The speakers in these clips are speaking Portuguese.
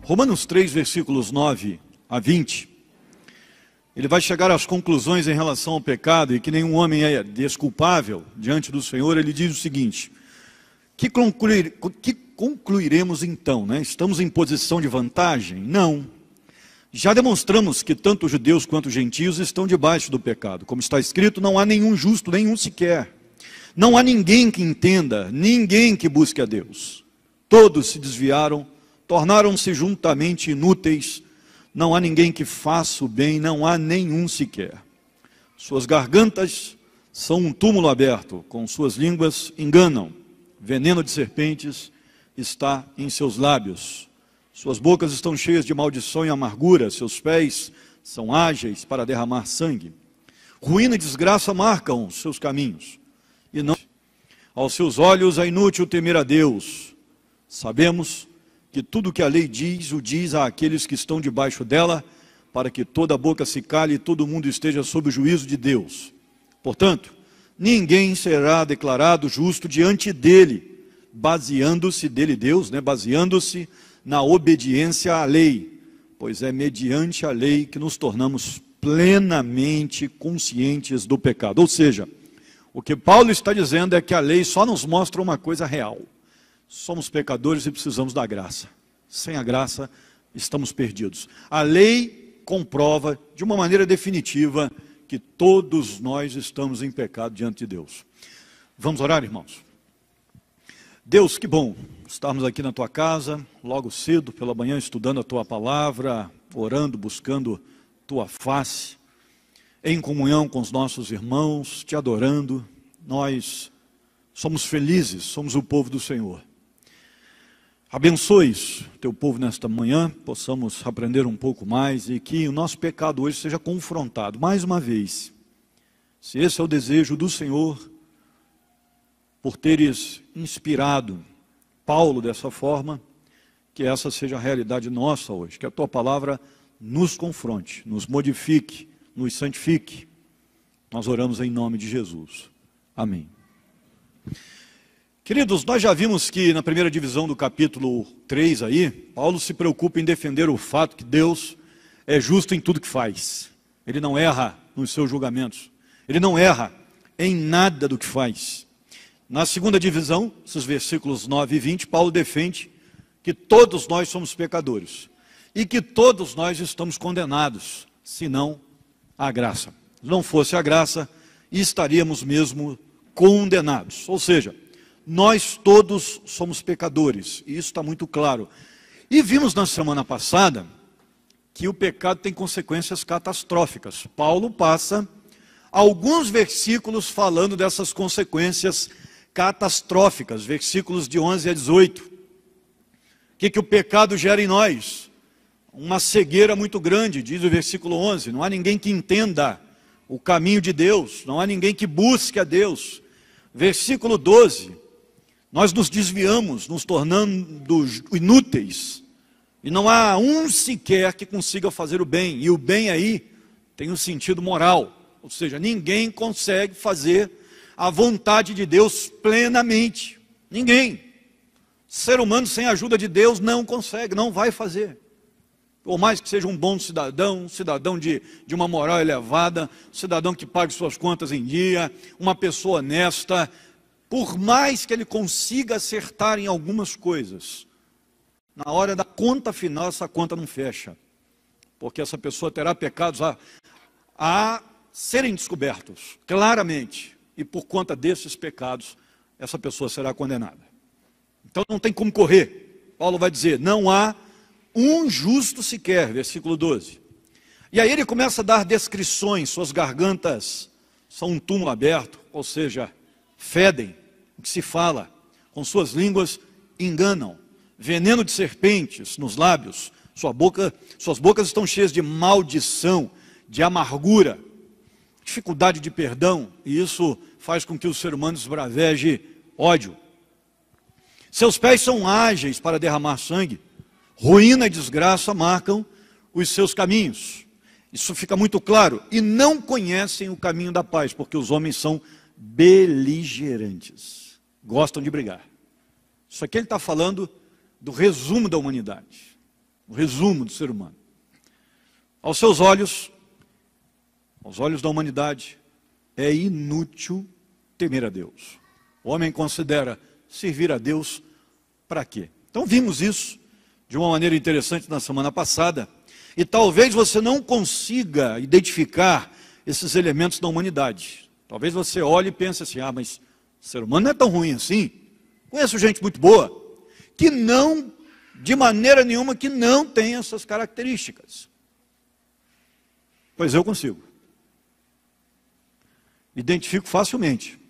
Romanos 3, versículos 9 a 20, ele vai chegar às conclusões em relação ao pecado e que nenhum homem é desculpável diante do Senhor. Ele diz o seguinte: que concluiremos então, né? Estamos em posição de vantagem? Não. Já demonstramos que tanto os judeus quanto os gentios estão debaixo do pecado. Como está escrito, não há nenhum justo, nenhum sequer. Não há ninguém que entenda, ninguém que busque a Deus. Todos se desviaram, tornaram-se juntamente inúteis. Não há ninguém que faça o bem, não há nenhum sequer. Suas gargantas são um túmulo aberto, com suas línguas enganam. Veneno de serpentes está em seus lábios. Suas bocas estão cheias de maldição e amargura, seus pés são ágeis para derramar sangue. Ruína e desgraça marcam seus caminhos, e não aos seus olhos é inútil temer a Deus. Sabemos que tudo que a lei diz, o diz àqueles que estão debaixo dela, para que toda boca se cale e todo mundo esteja sob o juízo de Deus. Portanto, ninguém será declarado justo diante dele, baseando-se dele, Deus, baseando-se na obediência à lei, pois é mediante a lei que nos tornamos plenamente conscientes do pecado. Ou seja, o que Paulo está dizendo é que a lei só nos mostra uma coisa real: somos pecadores e precisamos da graça. Sem a graça, estamos perdidos. A lei comprova de uma maneira definitiva que todos nós estamos em pecado diante de Deus. Vamos orar, irmãos? Deus, que bom estarmos aqui na tua casa, logo cedo, pela manhã, estudando a tua palavra, orando, buscando tua face, em comunhão com os nossos irmãos, te adorando. Nós somos felizes, somos o povo do Senhor. Abençoes o teu povo nesta manhã, possamos aprender um pouco mais e que o nosso pecado hoje seja confrontado mais uma vez. Se esse é o desejo do Senhor, por teres inspirado Paulo dessa forma, que essa seja a realidade nossa hoje, que a tua palavra nos confronte, nos modifique, nos santifique. Nós oramos em nome de Jesus. Amém. Queridos, nós já vimos que na primeira divisão do capítulo 3 aí, Paulo se preocupa em defender o fato que Deus é justo em tudo que faz. Ele não erra nos seus julgamentos. Ele não erra em nada do que faz. Na segunda divisão, esses versículos 9 e 20, Paulo defende que todos nós somos pecadores e que todos nós estamos condenados, senão a graça. Se não fosse a graça, estaríamos mesmo condenados. Ou seja, nós todos somos pecadores, e isso está muito claro. E vimos na semana passada que o pecado tem consequências catastróficas. Paulo passa alguns versículos falando dessas consequências catastróficas, versículos de 11 a 18. O que o pecado gera em nós? Uma cegueira muito grande, diz o versículo 11. Não há ninguém que entenda o caminho de Deus, não há ninguém que busque a Deus. Versículo 12. Nós nos desviamos, nos tornando inúteis, e não há um sequer que consiga fazer o bem, e o bem aí tem um sentido moral, ou seja, ninguém consegue fazer a vontade de Deus plenamente, ninguém. Ser humano sem a ajuda de Deus não consegue, não vai fazer. Por mais que seja um bom cidadão, um cidadão de uma moral elevada, um cidadão que pague suas contas em dia, uma pessoa honesta, por mais que ele consiga acertar em algumas coisas, na hora da conta final, essa conta não fecha. Porque essa pessoa terá pecados a serem descobertos, claramente. E por conta desses pecados, essa pessoa será condenada. Então não tem como correr. Paulo vai dizer, não há um justo sequer, versículo 12. E aí ele começa a dar descrições, suas gargantas são um túmulo aberto, ou seja, fedem o que se fala, com suas línguas enganam, veneno de serpentes nos lábios, suas bocas estão cheias de maldição, de amargura, dificuldade de perdão, e isso faz com que o ser humano esbraveje ódio. Seus pés são ágeis para derramar sangue, ruína e desgraça marcam os seus caminhos. Isso fica muito claro, e não conhecem o caminho da paz, porque os homens são beligerantes. Gostam de brigar. Isso aqui ele está falando do resumo da humanidade. o resumo do ser humano. Aos seus olhos, aos olhos da humanidade, é inútil temer a Deus. O homem considera servir a Deus para quê? Então vimos isso de uma maneira interessante na semana passada, e talvez você não consiga identificar esses elementos da humanidade. Talvez você olhe e pense assim, mas o ser humano não é tão ruim assim. Conheço gente muito boa, que não, de maneira nenhuma, que não tem essas características. Pois eu consigo. Identifico facilmente.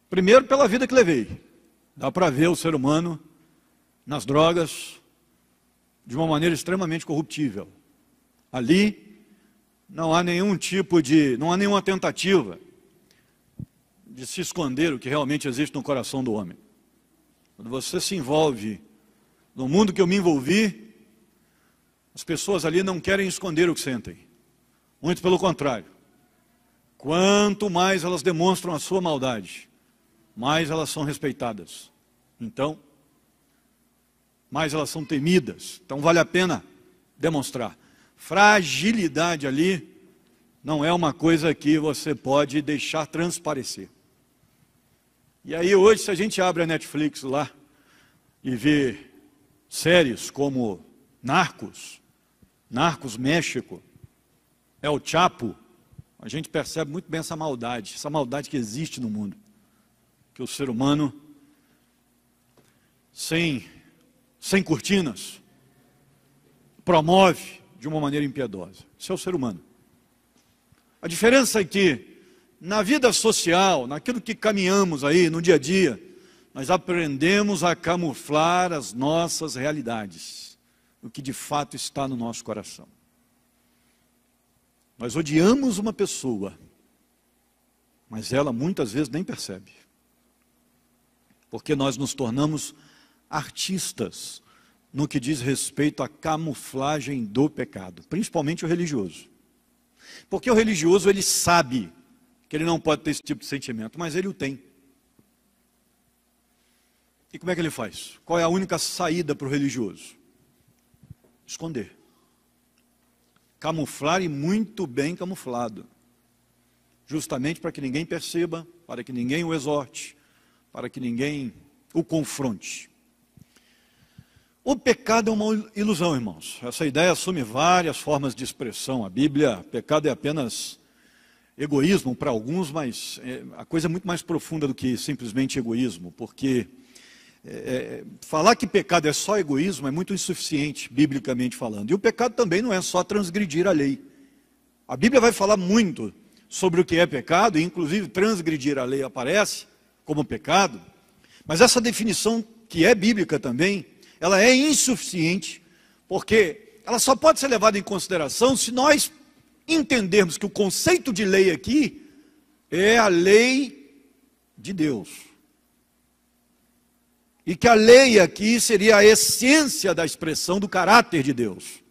Primeiro pela vida que levei. Dá para ver o ser humano nas drogas de uma maneira extremamente corruptível. Ali não há nenhum tipo de, não há nenhuma tentativa de se esconder o que realmente existe no coração do homem. Quando você se envolve no mundo que eu me envolvi, as pessoas ali não querem esconder o que sentem. Muito pelo contrário. Quanto mais elas demonstram a sua maldade, mais elas são respeitadas. Então, mais elas são temidas. Então vale a pena demonstrar. Fragilidade ali não é uma coisa que você pode deixar transparecer. E aí hoje, se a gente abre a Netflix lá e vê séries como Narcos México, El Chapo, a gente percebe muito bem essa maldade que existe no mundo. Que o ser humano, sem cortinas, promove de uma maneira impiedosa. Isso é o ser humano. A diferença é que, na vida social, naquilo que caminhamos aí, no dia a dia, nós aprendemos a camuflar as nossas realidades, o que de fato está no nosso coração. Nós odiamos uma pessoa, mas ela muitas vezes nem percebe. Porque nós nos tornamos artistas no que diz respeito à camuflagem do pecado, principalmente o religioso. Porque o religioso, ele sabe que ele não pode ter esse tipo de sentimento, mas ele o tem. E como é que ele faz? Qual é a única saída para o religioso? Esconder. Camuflar, e muito bem camuflado. Justamente para que ninguém perceba, para que ninguém o exorte, para que ninguém o confronte. O pecado é uma ilusão, irmãos. Essa ideia assume várias formas de expressão. A Bíblia, pecado é apenas egoísmo para alguns, mas a coisa é muito mais profunda do que simplesmente egoísmo, porque falar que pecado é só egoísmo é muito insuficiente, biblicamente falando. E o pecado também não é só transgredir a lei. A Bíblia vai falar muito sobre o que é pecado, e inclusive transgredir a lei aparece como pecado, mas essa definição, que é bíblica também, ela é insuficiente, porque ela só pode ser levada em consideração se nós entendermos que o conceito de lei aqui é a lei de Deus. E que a lei aqui seria a essência da expressão do caráter de Deus.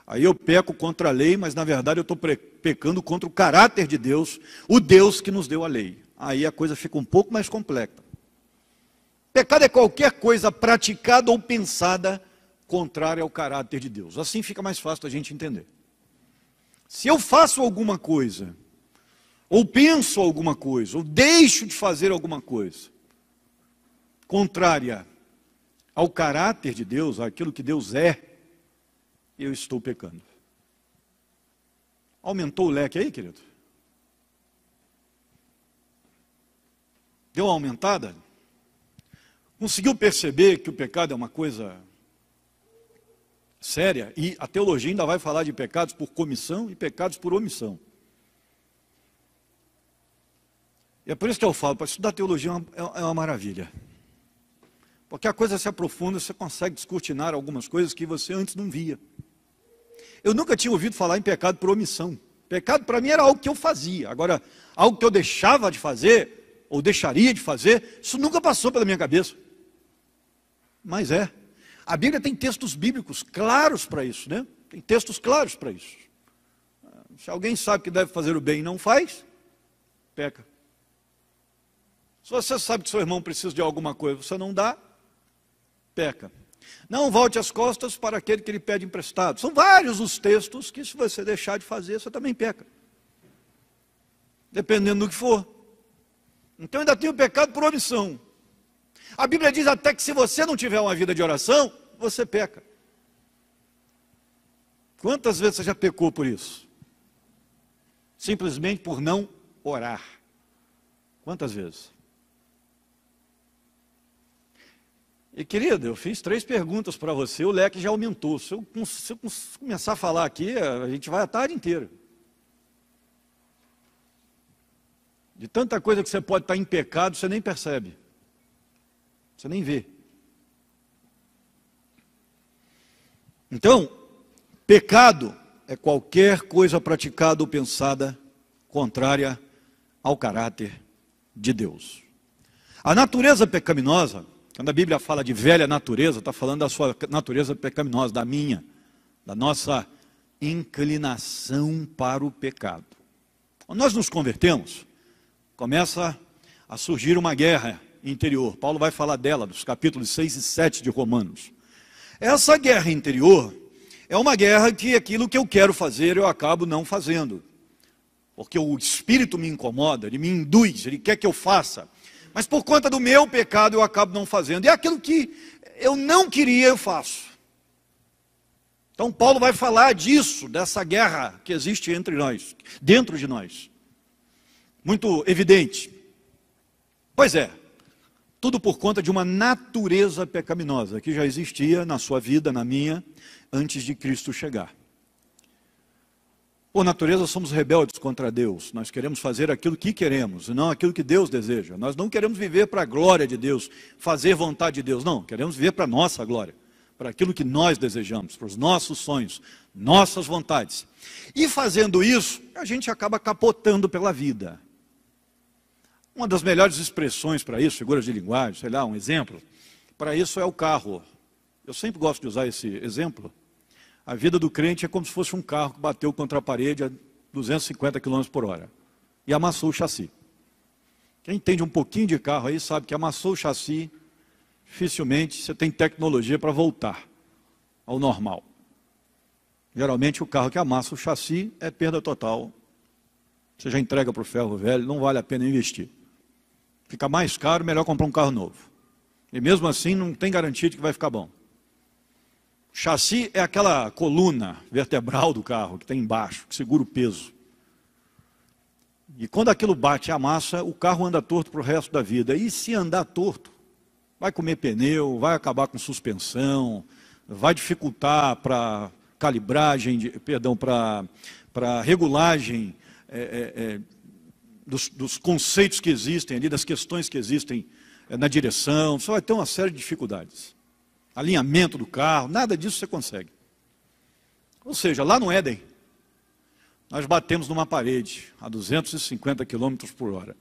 Aí eu peco contra a lei, mas na verdade eu estou pecando contra o caráter de Deus, o Deus que nos deu a lei. Aí a coisa fica um pouco mais complexa. Pecado é qualquer coisa praticada ou pensada contrária ao caráter de Deus. Assim fica mais fácil da gente entender. Se eu faço alguma coisa, ou penso alguma coisa, ou deixo de fazer alguma coisa, contrária ao caráter de Deus, àquilo que Deus é, eu estou pecando. Aumentou o leque aí, querido? Deu uma aumentada? Conseguiu perceber que o pecado é uma coisa séria? E a teologia ainda vai falar de pecados por comissão e pecados por omissão. E é por isso que eu falo, para estudar teologia é uma maravilha. Porque a coisa se aprofunda, você consegue descortinar algumas coisas que você antes não via. Eu nunca tinha ouvido falar em pecado por omissão. Pecado para mim era algo que eu fazia. Agora, algo que eu deixava de fazer, ou deixaria de fazer, isso nunca passou pela minha cabeça. Mas a Bíblia tem textos bíblicos claros para isso, né? Tem textos claros para isso. Se alguém sabe que deve fazer o bem e não faz, peca. Se você sabe que seu irmão precisa de alguma coisa, você não dá, peca. Não volte as costas para aquele que lhe pede emprestado. São vários os textos que, se você deixar de fazer, você também peca. Dependendo do que for. Então ainda tem o pecado por omissão. A Bíblia diz até que se você não tiver uma vida de oração, você peca. Quantas vezes você já pecou por isso? Simplesmente por não orar. Quantas vezes? E querido, eu fiz 3 perguntas para você, o leque já aumentou. Se eu começar a falar aqui, a gente vai a tarde inteira. De tanta coisa que você pode estar em pecado, você nem percebe. Você nem vê. Então, pecado é qualquer coisa praticada ou pensada contrária ao caráter de Deus. A natureza pecaminosa, quando a Bíblia fala de velha natureza, está falando da sua natureza pecaminosa, da minha, da nossa inclinação para o pecado. Quando nós nos convertemos, começa a surgir uma guerra interior. Paulo vai falar dela, dos capítulos 6 e 7 de Romanos. Essa guerra interior é uma guerra que aquilo que eu quero fazer eu acabo não fazendo. Porque o Espírito me incomoda, ele me induz, ele quer que eu faça. Mas por conta do meu pecado eu acabo não fazendo. E aquilo que eu não queria eu faço. Então Paulo vai falar disso, dessa guerra que existe entre nós, dentro de nós. Muito evidente. Pois é, tudo por conta de uma natureza pecaminosa que já existia na sua vida, na minha, antes de Cristo chegar. Por natureza somos rebeldes contra Deus, nós queremos fazer aquilo que queremos, e não aquilo que Deus deseja. Nós não queremos viver para a glória de Deus, fazer vontade de Deus, não, queremos viver para a nossa glória, para aquilo que nós desejamos, para os nossos sonhos, nossas vontades. E fazendo isso, a gente acaba capotando pela vida. Uma das melhores expressões para isso, figuras de linguagem, sei lá, um exemplo, para isso é o carro. Eu sempre gosto de usar esse exemplo. A vida do crente é como se fosse um carro que bateu contra a parede a 250 km por hora e amassou o chassi. Quem entende um pouquinho de carro aí sabe que amassou o chassi, dificilmente você tem tecnologia para voltar ao normal. Geralmente o carro que amassa o chassi é perda total. Você já entrega para o ferro velho, não vale a pena investir. Fica mais caro, melhor comprar um carro novo. E mesmo assim não tem garantia de que vai ficar bom. Chassi é aquela coluna vertebral do carro que tem embaixo, que segura o peso. E quando aquilo bate e amassa, o carro anda torto para o resto da vida. E se andar torto, vai comer pneu, vai acabar com suspensão, vai dificultar para calibragem, para regulagem dos conceitos que existem ali, das questões que existem na direção. Você vai ter uma série de dificuldades. Alinhamento do carro, nada disso você consegue. Ou seja, lá no Éden, nós batemos numa parede a 250 km por hora.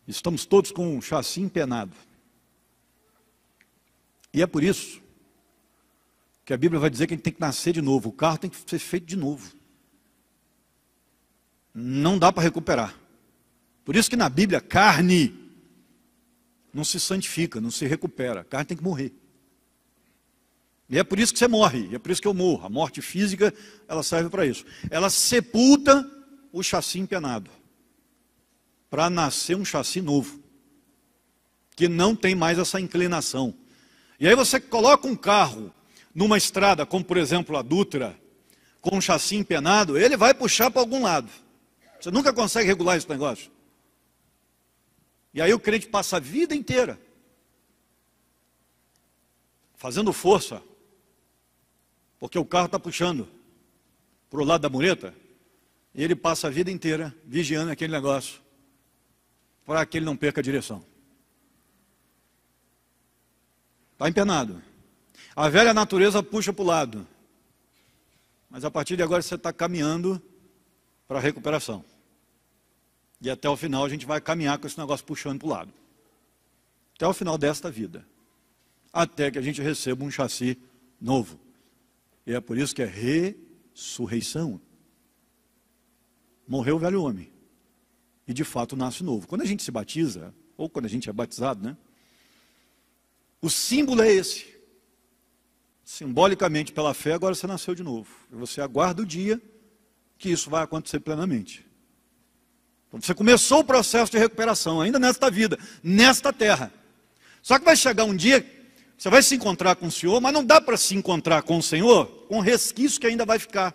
Estamos todos com um chassi empenado. E é por isso que a Bíblia vai dizer que a gente tem que nascer de novo. O carro tem que ser feito de novo. Não dá para recuperar. Por isso que na Bíblia, carne não se santifica, não se recupera. A carne tem que morrer. E é por isso que você morre, e é por isso que eu morro. A morte física, ela serve para isso. Ela sepulta o chassi empenado, para nascer um chassi novo, que não tem mais essa inclinação. E aí você coloca um carro numa estrada, como por exemplo a Dutra, com um chassi empenado, ele vai puxar para algum lado. Você nunca consegue regular esse negócio. E aí o crente passa a vida inteira fazendo força, porque o carro está puxando para o lado da mureta, e ele passa a vida inteira vigiando aquele negócio, para que ele não perca a direção. Está empenado. A velha natureza puxa para o lado, mas a partir de agora você está caminhando para a recuperação. E até o final a gente vai caminhar com esse negócio puxando para o lado. Até o final desta vida. Até que a gente receba um chassi novo. E é por isso que é ressurreição. Morreu o velho homem. E de fato nasce novo. Quando a gente se batiza, ou quando a gente é batizado, né? O símbolo é esse. Simbolicamente, pela fé, agora você nasceu de novo. E você aguarda o dia que isso vai acontecer plenamente. Então, você começou o processo de recuperação, ainda nesta vida, nesta terra. Só que vai chegar um dia, você vai se encontrar com o Senhor, mas não dá para se encontrar com o Senhor com resquício que ainda vai ficar.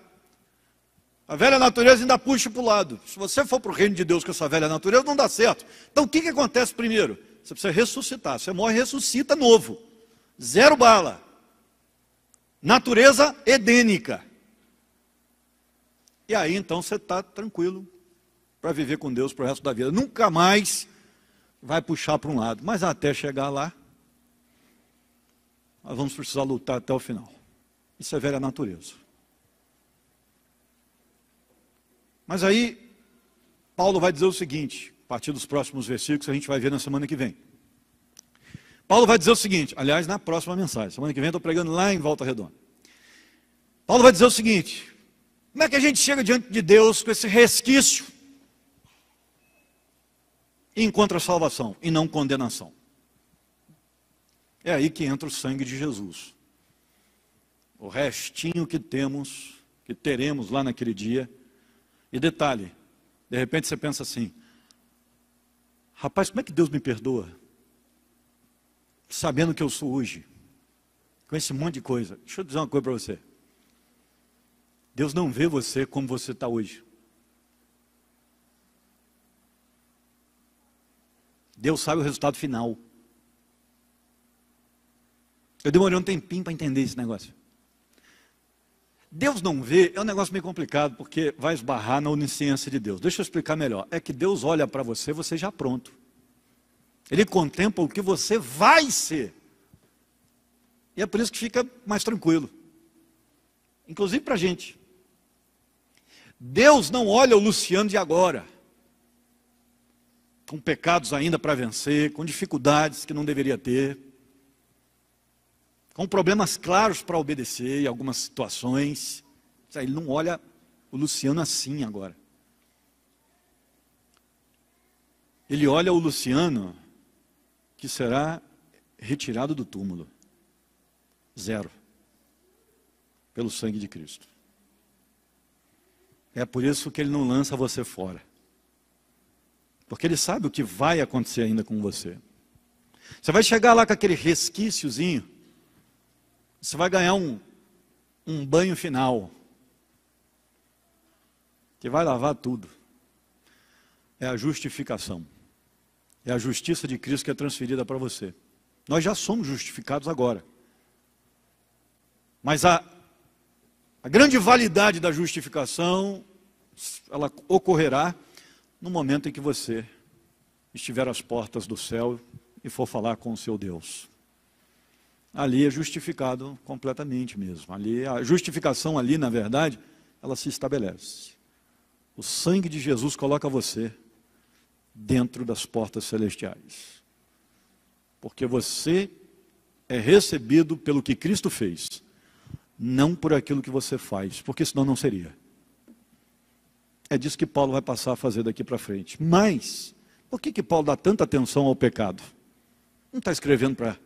A velha natureza ainda puxa para o lado. Se você for para o reino de Deus com essa velha natureza, não dá certo. Então o que acontece primeiro? Você precisa ressuscitar. Você morre e ressuscita novo. Zero bala. Natureza edênica. E aí então você está tranquilo para viver com Deus para o resto da vida. Nunca mais vai puxar para um lado. Mas até chegar lá, nós vamos precisar lutar até o final. Isso é velha natureza. Mas aí, Paulo vai dizer o seguinte, a partir dos próximos versículos, a gente vai ver na semana que vem. Paulo vai dizer o seguinte, aliás, na próxima mensagem, semana que vem eu estou pregando lá em Volta Redonda. Paulo vai dizer o seguinte, como é que a gente chega diante de Deus com esse resquício e encontra salvação e não condenação? É aí que entra o sangue de Jesus. O restinho que temos, que teremos lá naquele dia. E detalhe, de repente você pensa assim, rapaz, como é que Deus me perdoa? Sabendo que eu sou hoje, com esse monte de coisa. Deixa eu dizer uma coisa para você. Deus não vê você como você está hoje. Deus sabe o resultado final. Eu demorei um tempinho para entender esse negócio. Deus não vê, é um negócio meio complicado, porque vai esbarrar na onisciência de Deus. Deixa eu explicar melhor. É que Deus olha para você, você já pronto. Ele contempla o que você vai ser. E é por isso que fica mais tranquilo. Inclusive para a gente. Deus não olha o Luciano de agora, com pecados ainda para vencer, com dificuldades que não deveria ter, com problemas claros para obedecer em algumas situações. Ele não olha o Luciano assim agora. Ele olha o Luciano que será retirado do túmulo. Zero. Pelo sangue de Cristo. É por isso que ele não lança você fora. Porque ele sabe o que vai acontecer ainda com você. Você vai chegar lá com aquele resquíciozinho. Você vai ganhar um banho final. Que vai lavar tudo. É a justificação. É a justiça de Cristo que é transferida para você. Nós já somos justificados agora. Mas a grande validade da justificação, ela ocorrerá no momento em que você estiver às portas do céu e for falar com o seu Deus. Ali é justificado completamente mesmo. Ali, a justificação ali, na verdade, ela se estabelece. O sangue de Jesus coloca você dentro das portas celestiais. Porque você é recebido pelo que Cristo fez, não por aquilo que você faz, porque senão não seria. É disso que Paulo vai passar a fazer daqui para frente. Mas, por que Paulo dá tanta atenção ao pecado? Não está escrevendo para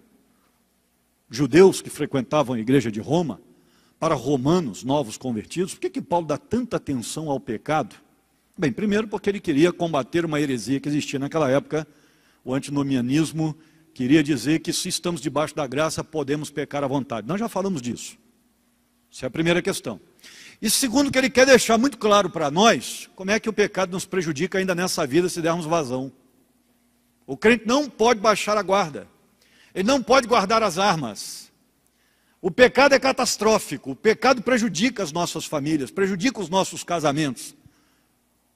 judeus que frequentavam a igreja de Roma, para romanos novos convertidos. Por que Paulo dá tanta atenção ao pecado? Bem, primeiro porque ele queria combater uma heresia que existia naquela época. O antinomianismo queria dizer que se estamos debaixo da graça, podemos pecar à vontade. Nós já falamos disso. Essa é a primeira questão. E segundo, que ele quer deixar muito claro para nós, como é que o pecado nos prejudica ainda nessa vida se dermos vazão. O crente não pode baixar a guarda. Ele não pode guardar as armas. O pecado é catastrófico. O pecado prejudica as nossas famílias, prejudica os nossos casamentos.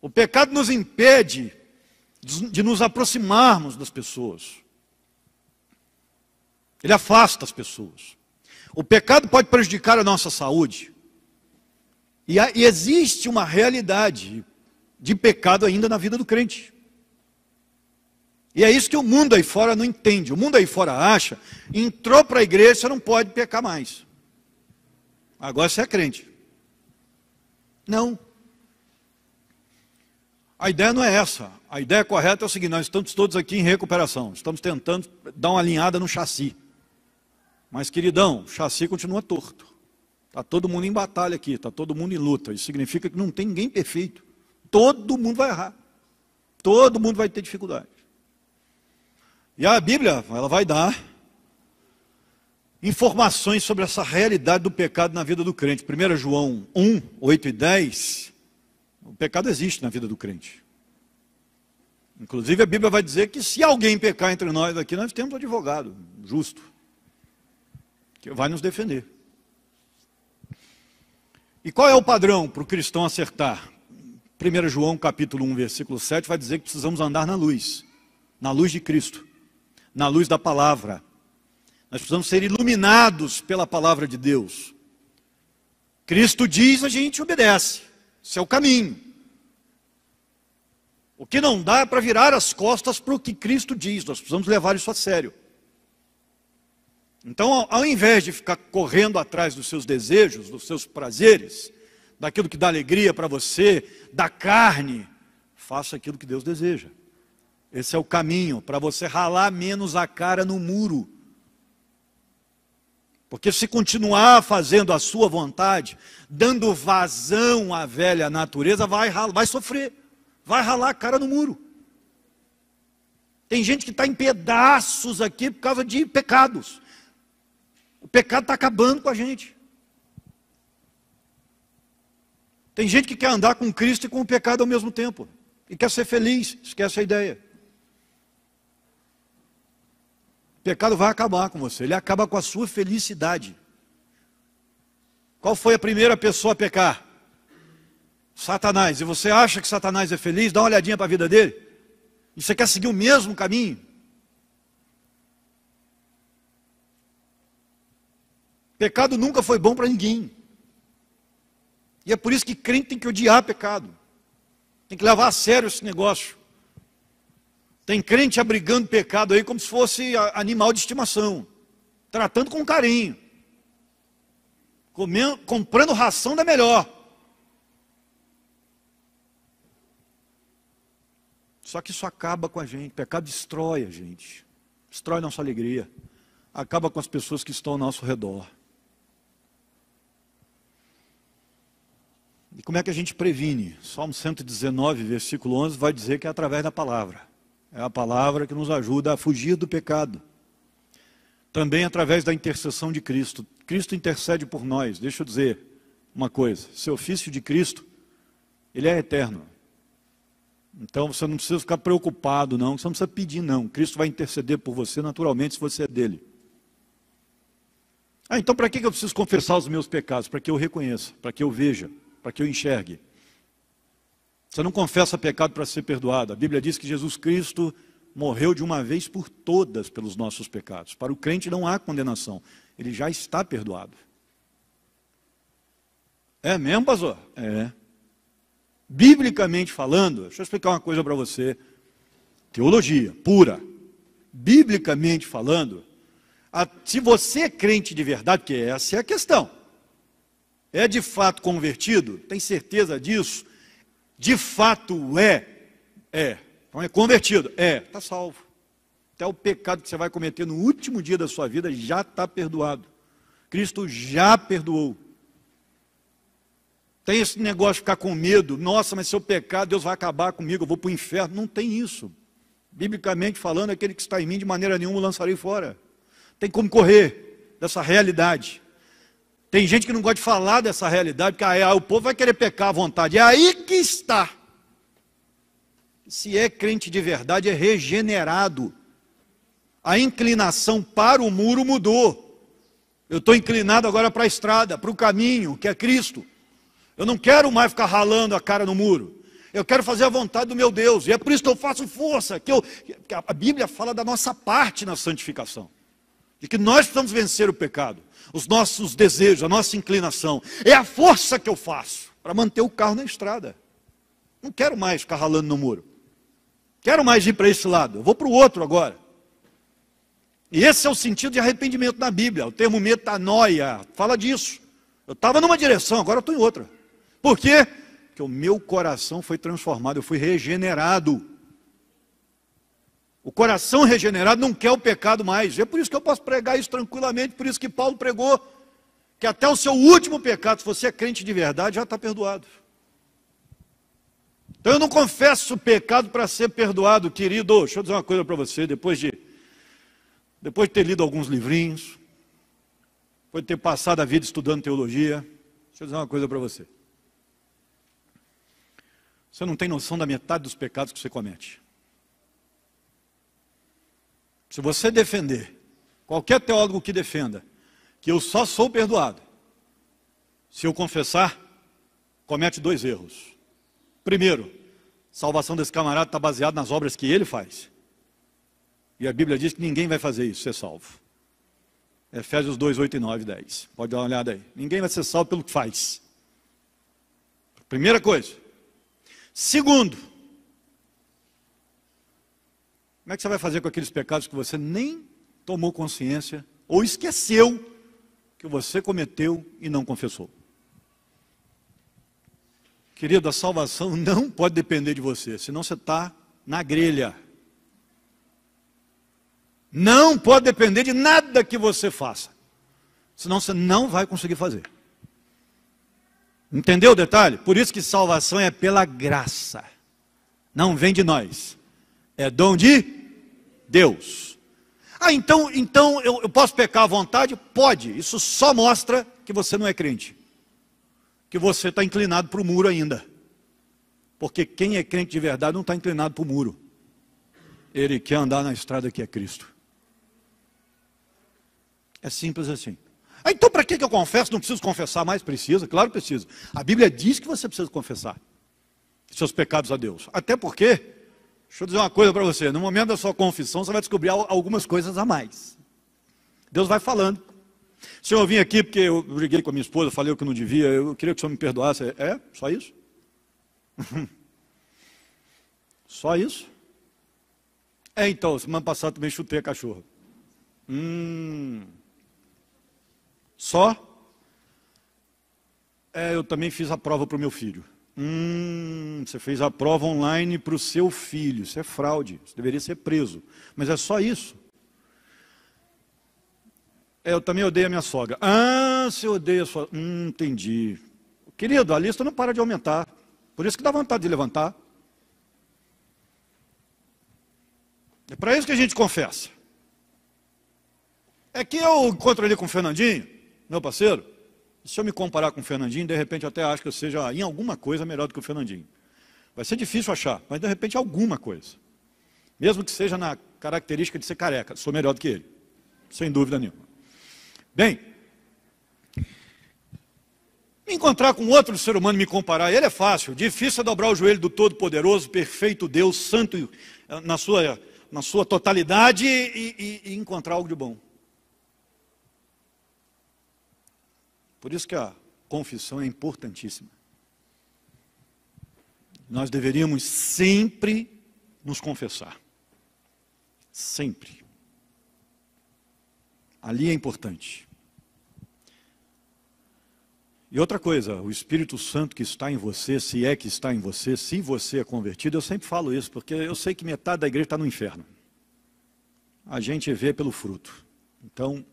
O pecado nos impede de nos aproximarmos das pessoas. Ele afasta as pessoas. O pecado pode prejudicar a nossa saúde. E existe uma realidade de pecado ainda na vida do crente. E é isso que o mundo aí fora não entende. O mundo aí fora acha, entrou para a igreja, você não pode pecar mais. Agora você é crente. Não. A ideia não é essa. A ideia correta é o seguinte: nós estamos todos aqui em recuperação. Estamos tentando dar uma alinhada no chassi. Mas, queridão, o chassi continua torto. Está todo mundo em batalha aqui, está todo mundo em luta. Isso significa que não tem ninguém perfeito. Todo mundo vai errar. Todo mundo vai ter dificuldade. E a Bíblia, ela vai dar informações sobre essa realidade do pecado na vida do crente. 1 João 1, 8 e 10, o pecado existe na vida do crente. Inclusive a Bíblia vai dizer que se alguém pecar entre nós aqui, nós temos um advogado justo, que vai nos defender. E qual é o padrão para o cristão acertar? 1 João capítulo 1, versículo 7 vai dizer que precisamos andar na luz de Cristo, na luz da palavra. Nós precisamos ser iluminados pela palavra de Deus. Cristo diz, a gente obedece. Esse é o caminho. O que não dá é para virar as costas para o que Cristo diz. Nós precisamos levar isso a sério. Então, ao invés de ficar correndo atrás dos seus desejos, dos seus prazeres, daquilo que dá alegria para você, da carne, faça aquilo que Deus deseja. Esse é o caminho para você ralar menos a cara no muro. Porque se continuar fazendo a sua vontade, dando vazão à velha natureza, vai sofrer, vai ralar a cara no muro. Tem gente que está em pedaços aqui por causa de pecados. O pecado está acabando com a gente. Tem gente que quer andar com Cristo e com o pecado ao mesmo tempo. E quer ser feliz, esquece a ideia. O pecado vai acabar com você, ele acaba com a sua felicidade. Qual foi a primeira pessoa a pecar? Satanás. E você acha que Satanás é feliz? Dá uma olhadinha para a vida dele. E você quer seguir o mesmo caminho? Pecado nunca foi bom para ninguém. E é por isso que crente tem que odiar pecado. Tem que levar a sério esse negócio. Tem crente abrigando pecado aí como se fosse animal de estimação, tratando com carinho, comprando ração da melhor. Só que isso acaba com a gente, pecado destrói a gente, destrói nossa alegria, acaba com as pessoas que estão ao nosso redor. E como é que a gente previne? Salmo 119, versículo 11, vai dizer que é através da palavra. É a palavra que nos ajuda a fugir do pecado. Também através da intercessão de Cristo. Cristo intercede por nós. Deixa eu dizer uma coisa. Esse ofício de Cristo, ele é eterno. Então você não precisa ficar preocupado, não. Você não precisa pedir, não. Cristo vai interceder por você naturalmente, se você é dele. Então para que eu preciso confessar os meus pecados? Para que eu reconheça, para que eu veja, para que eu enxergue. Você não confessa pecado para ser perdoado. A Bíblia diz que Jesus Cristo morreu de uma vez por todas pelos nossos pecados. Para o crente não há condenação. Ele já está perdoado. É mesmo, pastor? É. Biblicamente falando, deixa eu explicar uma coisa para você. Teologia pura. Biblicamente falando, se você é crente de verdade, porque essa é a questão. É de fato convertido? Tem certeza disso? De fato então é convertido, está salvo. Até o pecado que você vai cometer no último dia da sua vida já está perdoado. Cristo já perdoou. Tem esse negócio de ficar com medo, nossa, mas se eu pecar, Deus vai acabar comigo, eu vou para o inferno. Não tem isso. Biblicamente falando, aquele que está em mim, de maneira nenhuma o lançarei fora. Tem como correr dessa realidade. Tem gente que não gosta de falar dessa realidade, porque o povo vai querer pecar à vontade. É aí que está. Se é crente de verdade, é regenerado. A inclinação para o muro mudou. Eu estou inclinado agora para a estrada, para o caminho, que é Cristo. Eu não quero mais ficar ralando a cara no muro. Eu quero fazer a vontade do meu Deus. E é por isso que eu faço força. Que a Bíblia fala da nossa parte na santificação. De que nós precisamos vencer o pecado. Os nossos desejos, a nossa inclinação. É a força que eu faço para manter o carro na estrada. Não quero mais ficar ralando no muro. Quero mais ir para esse lado. Eu vou para o outro agora. E esse é o sentido de arrependimento na Bíblia. O termo metanoia fala disso. Eu estava numa direção, agora eu estou em outra. Por quê? Porque o meu coração foi transformado, eu fui regenerado. O coração regenerado não quer o pecado mais. É por isso que eu posso pregar isso tranquilamente, por isso que Paulo pregou que até o seu último pecado, se você é crente de verdade, já está perdoado. Então eu não confesso o pecado para ser perdoado, querido. Deixa eu dizer uma coisa para você, depois de ter lido alguns livrinhos, depois de ter passado a vida estudando teologia, deixa eu dizer uma coisa para você. Você não tem noção da metade dos pecados que você comete. Se você defender, qualquer teólogo que defenda, que eu só sou perdoado, se eu confessar, comete 2 erros. Primeiro, a salvação desse camarada está baseada nas obras que ele faz. E a Bíblia diz que ninguém vai fazer isso, ser salvo. Efésios 2, 8 e 9, 10. Pode dar uma olhada aí. Ninguém vai ser salvo pelo que faz. Primeira coisa. Segundo, como é que você vai fazer com aqueles pecados que você nem tomou consciência ou esqueceu que você cometeu e não confessou? Querido, a salvação não pode depender de você, senão você está na grelha. Não pode depender de nada que você faça, senão você não vai conseguir fazer. Entendeu o detalhe? Por isso que salvação é pela graça, não vem de nós, é dom de Deus. Então eu posso pecar à vontade? Pode, isso só mostra que você não é crente, que você está inclinado para o muro ainda, porque quem é crente de verdade não está inclinado para o muro, ele quer andar na estrada que é Cristo. É simples assim. Então para que eu confesso? Não preciso confessar mais? Precisa, claro que precisa. A Bíblia diz que você precisa confessar seus pecados a Deus. Até porque, deixa eu dizer uma coisa para você, no momento da sua confissão você vai descobrir algumas coisas a mais. Deus vai falando. Se eu vim aqui porque eu briguei com a minha esposa, falei o que não devia, eu queria que o senhor me perdoasse. É? Só isso? Só isso? Então, semana passada também chutei a cachorra. Só? Eu também fiz a prova para o meu filho. Você fez a prova online para o seu filho. Isso é fraude, você deveria ser preso. Mas é só isso. Eu também odeio a minha sogra. Você odeia a sua... entendi. Querido, a lista não para de aumentar. Por isso que dá vontade de levantar. É para isso que a gente confessa. É que eu encontro ali com o Fernandinho, meu parceiro. Se eu me comparar com o Fernandinho, de repente eu até acho que eu seja em alguma coisa melhor do que o Fernandinho. Vai ser difícil achar, mas de repente alguma coisa. Mesmo que seja na característica de ser careca, sou melhor do que ele. Sem dúvida nenhuma. Bem, encontrar com outro ser humano e me comparar, ele é fácil. Difícil é dobrar o joelho do Todo-Poderoso, perfeito Deus, santo na sua totalidade e encontrar algo de bom. Por isso que a confissão é importantíssima. Nós deveríamos sempre nos confessar. Sempre. Ali é importante. E outra coisa, o Espírito Santo que está em você, se é que está em você, se você é convertido, eu sempre falo isso, porque eu sei que metade da igreja está no inferno. A gente vê pelo fruto. Então,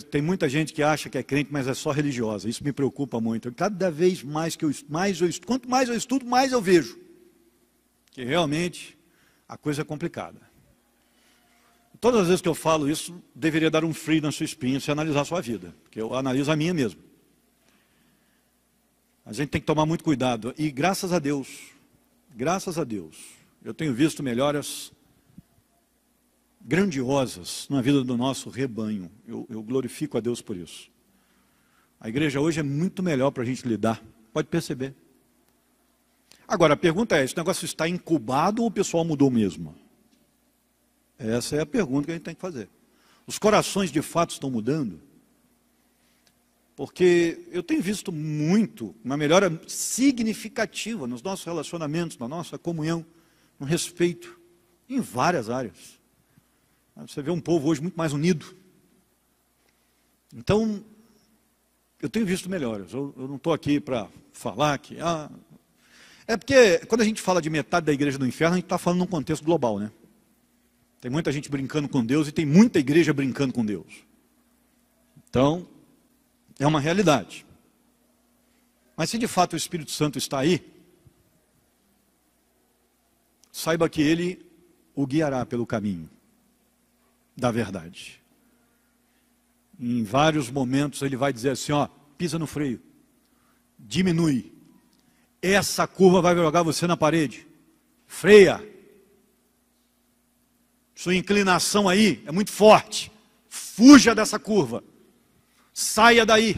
tem muita gente que acha que é crente, mas é só religiosa. Isso me preocupa muito. Cada vez mais quanto mais eu estudo, mais eu vejo que realmente a coisa é complicada. Todas as vezes que eu falo isso, deveria dar um frio na sua espinha se analisar a sua vida, porque eu analiso a minha mesmo. A gente tem que tomar muito cuidado. E graças a Deus, eu tenho visto melhoras grandiosas na vida do nosso rebanho. Eu glorifico a Deus por isso. A igreja hoje é muito melhor para a gente lidar, pode perceber. Agora, a pergunta é, esse negócio está incubado ou o pessoal mudou mesmo? Essa é a pergunta que a gente tem que fazer. Os corações de fato estão mudando? Porque eu tenho visto uma melhora significativa nos nossos relacionamentos, na nossa comunhão, no respeito, em várias áreas. Você vê um povo hoje muito mais unido. Então, eu tenho visto melhoras. Eu não estou aqui para falar que... É porque quando a gente fala de metade da igreja do inferno, a gente está falando num contexto global, né? Tem muita gente brincando com Deus e tem muita igreja brincando com Deus. Então, é uma realidade. Mas se de fato o Espírito Santo está aí, saiba que ele o guiará pelo caminho da verdade. Em vários momentos ele vai dizer assim, ó, pisa no freio, diminui, essa curva vai jogar você na parede, freia, sua inclinação aí é muito forte, fuja dessa curva, saia daí.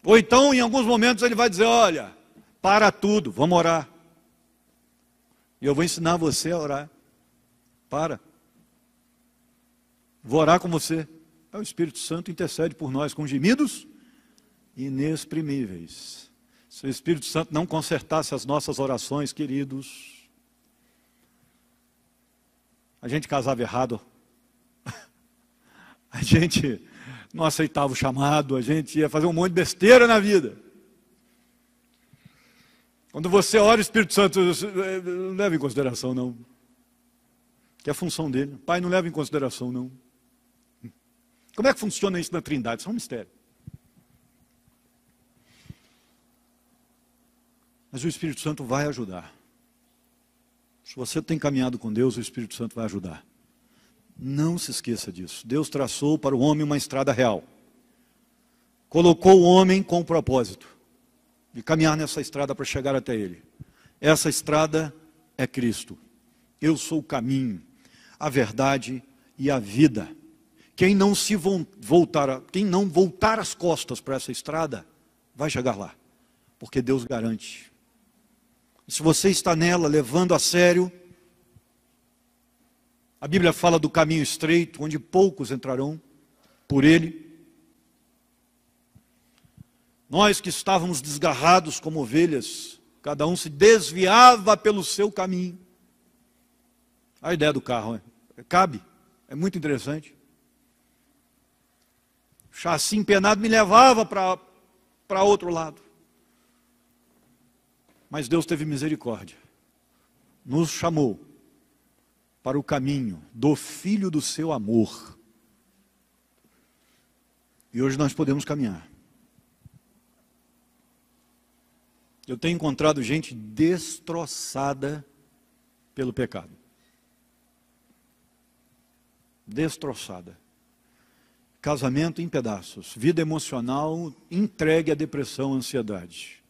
Ou então em alguns momentos ele vai dizer, olha, para tudo, vamos orar. E eu vou ensinar você a orar. Para. Vou orar com você. O Espírito Santo intercede por nós com gemidos inexprimíveis. Se o Espírito Santo não consertasse as nossas orações, queridos, a gente casava errado. A gente não aceitava o chamado, a gente ia fazer um monte de besteira na vida. Quando você ora, o Espírito Santo não leva em consideração, não. Que é a função dele. O Pai não leva em consideração, não. Como é que funciona isso na Trindade? Isso é um mistério. Mas o Espírito Santo vai ajudar. Se você tem caminhado com Deus, o Espírito Santo vai ajudar. Não se esqueça disso. Deus traçou para o homem uma estrada real. Colocou o homem com o propósito de caminhar nessa estrada para chegar até Ele. Essa estrada é Cristo. Eu sou o caminho, a verdade e a vida. Quem não voltar as costas para essa estrada, vai chegar lá. Porque Deus garante. E se você está nela, levando a sério, a Bíblia fala do caminho estreito, onde poucos entrarão por ele. Nós que estávamos desgarrados como ovelhas, cada um se desviava pelo seu caminho. A ideia do carro, né? Cabe, é muito interessante. O chassi empenado me levava para outro lado. Mas Deus teve misericórdia. Nos chamou para o caminho do Filho do seu amor. E hoje nós podemos caminhar. Eu tenho encontrado gente destroçada pelo pecado. Destroçada. Casamento em pedaços. Vida emocional entregue à depressão, à ansiedade.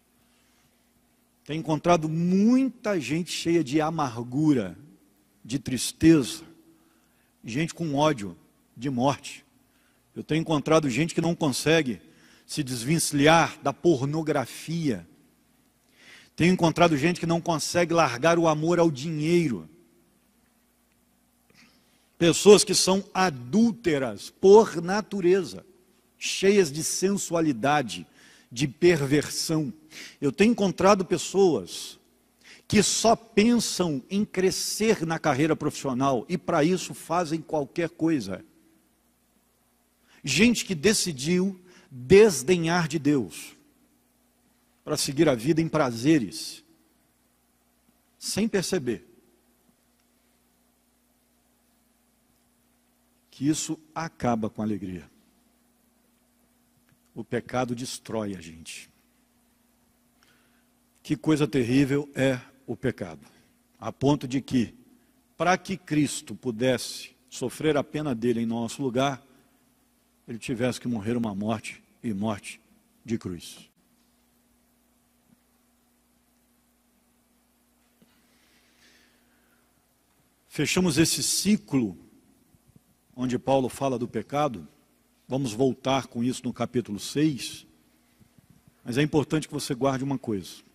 Tenho encontrado muita gente cheia de amargura, de tristeza, gente com ódio, de morte. Eu tenho encontrado gente que não consegue se desvencilhar da pornografia. Tenho encontrado gente que não consegue largar o amor ao dinheiro. Pessoas que são adúlteras por natureza, cheias de sensualidade, de perversão. Eu tenho encontrado pessoas que só pensam em crescer na carreira profissional e para isso fazem qualquer coisa. Gente que decidiu desdenhar de Deus para seguir a vida em prazeres, sem perceber que isso acaba com a alegria. O pecado destrói a gente. Que coisa terrível é o pecado. A ponto de que, para que Cristo pudesse sofrer a pena dele em nosso lugar, ele tivesse que morrer uma morte, e morte de cruz. Fechamos esse ciclo onde Paulo fala do pecado. Vamos voltar com isso no capítulo 6. Mas é importante que você guarde uma coisa.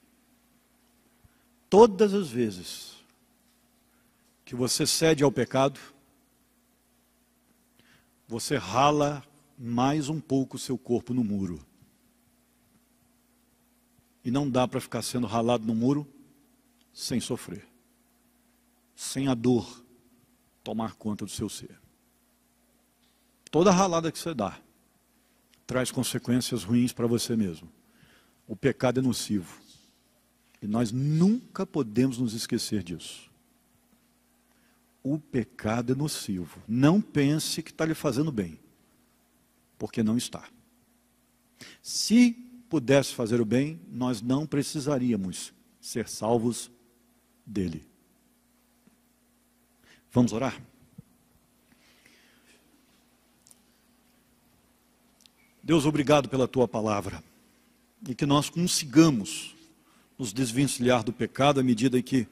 Todas as vezes que você cede ao pecado, você rala mais um pouco o seu corpo no muro. E não dá para ficar sendo ralado no muro sem sofrer. Sem a dor tomar conta do seu ser. Toda ralada que você dá traz consequências ruins para você mesmo. O pecado é nocivo. E nós nunca podemos nos esquecer disso. O pecado é nocivo. Não pense que está lhe fazendo bem, porque não está. Se pudesse fazer o bem, nós não precisaríamos ser salvos dele. Vamos orar? Deus, obrigado pela tua palavra. E que nós consigamos nos desvencilhar do pecado à medida que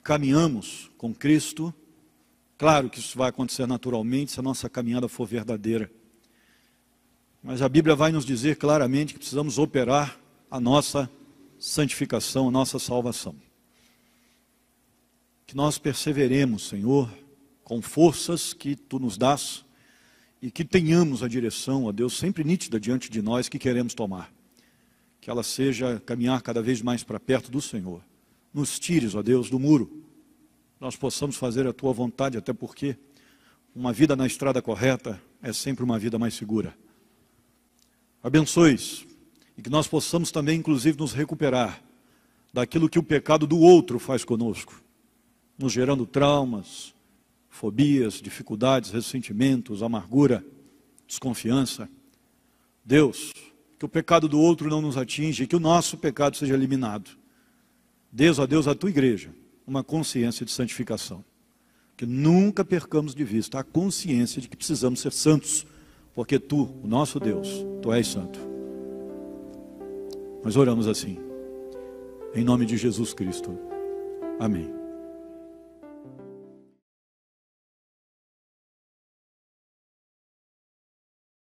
caminhamos com Cristo. Claro que isso vai acontecer naturalmente se a nossa caminhada for verdadeira. Mas a Bíblia vai nos dizer claramente que precisamos operar a nossa santificação, a nossa salvação. Que nós perseveremos, Senhor, com forças que Tu nos dás e que tenhamos a direção, ó Deus, sempre nítida diante de nós que queremos tomar. Que ela seja caminhar cada vez mais para perto do Senhor. Nos tires, ó Deus, do muro. Nós possamos fazer a Tua vontade, até porque uma vida na estrada correta é sempre uma vida mais segura. Abençoe-os e que nós possamos também, inclusive, nos recuperar daquilo que o pecado do outro faz conosco, nos gerando traumas, fobias, dificuldades, ressentimentos, amargura, desconfiança. Deus, que o pecado do outro não nos atinja e que o nosso pecado seja eliminado. Deus, ó Deus, a Tua igreja, uma consciência de santificação. Que nunca percamos de vista a consciência de que precisamos ser santos, porque Tu, o nosso Deus, Tu és santo. Nós oramos assim, em nome de Jesus Cristo. Amém.